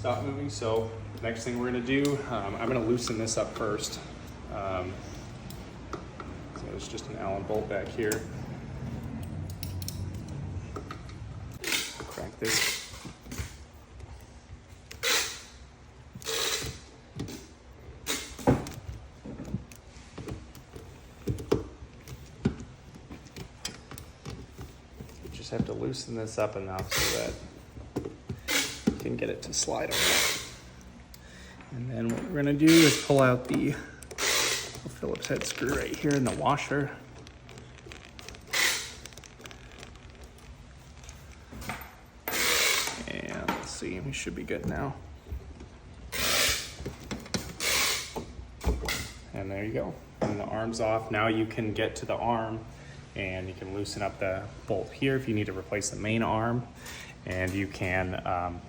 stop moving. So next thing we're gonna do, I'm gonna loosen this up first. So it's just an Allen bolt back here. Crack this. Just have to loosen this up enough so that you can get it to slide over. And then what we're gonna do is pull out the Phillips head screw right here in the washer. And let's see, we should be good now. And there you go. And the arm's off. Now you can get to the arm and you can loosen up the bolt here if you need to replace the main arm. And you can